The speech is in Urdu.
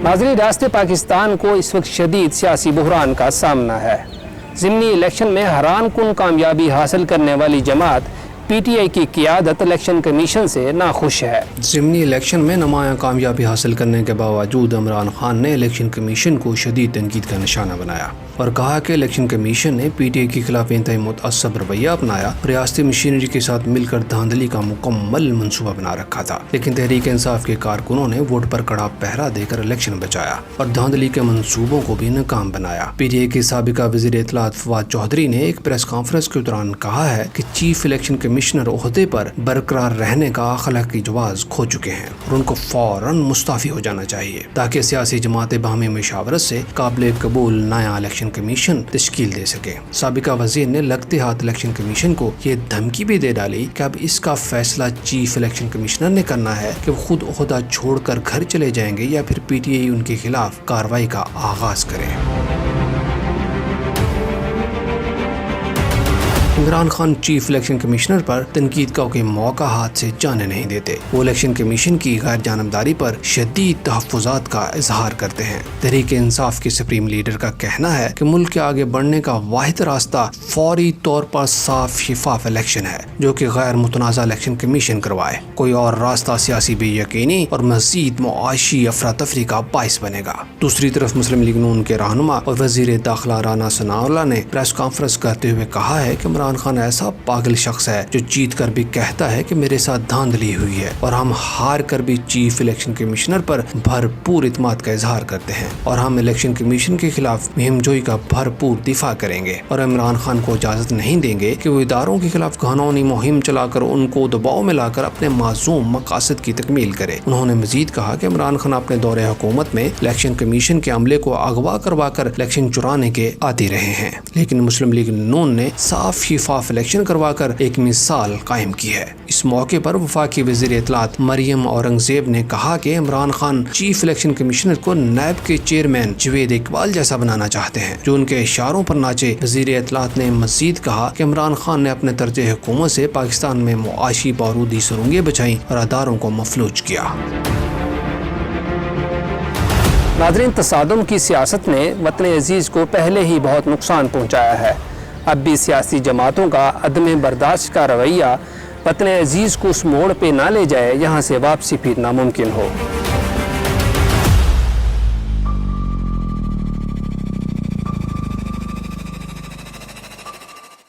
ناظرین، ریاست پاکستان کو اس وقت شدید سیاسی بحران کا سامنا ہے۔ ضمنی الیکشن میں حیران کن کامیابی حاصل کرنے والی جماعت پی ٹی آئی کی قیادت الیکشن کمیشن سے ناخوش ہے۔ ضمنی الیکشن میں نمایاں کامیابی حاصل کرنے کے باوجود عمران خان نے الیکشن کمیشن کو شدید تنقید کا نشانہ بنایا اور کہا کہ الیکشن کمیشن نے پی ٹی آئی کے خلاف انتہائی متعصب رویہ اپنایا، ریاستی مشینری کے ساتھ مل کر دھاندلی کا مکمل منصوبہ بنا رکھا تھا، لیکن تحریک انصاف کے کارکنوں نے ووٹ پر کڑا پہرا دے کر الیکشن بچایا اور دھاندلی کے منصوبوں کو بھی ناکام بنایا۔ پی ٹی آئی کے سابقہ وزیر اطلاعات فواد چودھری نے ایک پریس کانفرنس کے دوران کہا ہے کہ چیف الیکشن کمشنر عہدے پر برقرار رہنے کا اخلاقی جواز کھو چکے ہیں اور ان کو فوراً مستعفی ہو جانا چاہیے تاکہ سیاسی جماعتیں باہمی مشاورت سے قابل قبول نیا الیکشن کمیشن تشکیل دے سکے۔ سابقہ وزیر نے لگتے ہاتھ الیکشن کمیشن کو یہ دھمکی بھی دے ڈالی کہ اب اس کا فیصلہ چیف الیکشن کمشنر نے کرنا ہے کہ وہ خود عہدہ چھوڑ کر گھر چلے جائیں گے یا پھر پی ٹی آئی ان کے خلاف کارروائی کا آغاز کرے۔ Imran Khan chief election commissioner پر تنقید کا کوئی موقع ہاتھ سے جانے نہیں دیتے۔ وہ الیکشن کمیشن کی غیر جانبداری پر شدید تحفظات کا اظہار کرتے ہیں۔ تحریک انصاف کے سپریم لیڈر کا کہنا ہے کہ ملک کے آگے بڑھنے کا واحد راستہ فوری طور پر صاف شفاف الیکشن ہے جو کہ غیر متنازع الیکشن کمیشن کروائے۔ کوئی اور راستہ سیاسی بے یقینی اور مزید معاشی افراتفری کا باعث بنے گا۔ دوسری طرف مسلم لیگ نون کے رہنما اور وزیر داخلہ رانا ثناءاللہ نے پریس کانفرنس کرتے ہوئے کہا ہے کہ عمران خان ایسا پاگل شخص ہے جو جیت کر بھی کہتا ہے کہ میرے ساتھ دھاندلی ہوئی ہے، اور ہم ہار کر بھی چیف الیکشن کمشنر پر بھرپور اعتماد کا اظہار کرتے ہیں اور ہم الیکشن کمیشن کے خلاف مہم جوئی کا بھرپور دفاع کریں گے اور عمران خان کو اجازت نہیں دیں گے کہ وہ اداروں کے خلاف قانونی مہم چلا کر ان کو دباؤ میں لا کر اپنے معصوم مقاصد کی تکمیل کرے۔ انہوں نے مزید کہا کہ عمران خان اپنے دور حکومت میں الیکشن کمیشن کے عملے کو اغوا کروا کر الیکشن چرانے کے عادی رہے ہیں، لیکن مسلم لیگ نون نے صاف شفاف الیکشن کروا کر ایک مثال قائم کی ہے۔ اس موقع پر وفاقی وزیر اطلاعات مریم اورنگزیب نے کہا کہ Imran Khan chief election commissioner کو نیب کے چیئرمین جوید اقبال جیسا بنانا چاہتے ہیں جو ان کے اشاروں پر ناچے۔ وزیر اطلاعات نے مزید کہا کہ عمران خان نے اپنے طرز حکومت سے پاکستان میں معاشی بارودی سرنگیں بچائیں اور اداروں کو مفلوج کیا۔ ناظرین، تصادم کی سیاست نے وطن عزیز کو پہلے ہی بہت نقصان پہنچایا ہے۔ اب بھی سیاسی جماعتوں کا عدم برداشت کا رویہ وطن عزیز کو اس موڑ پہ نہ لے جائے جہاں سے واپسی پھر ناممکن ہو۔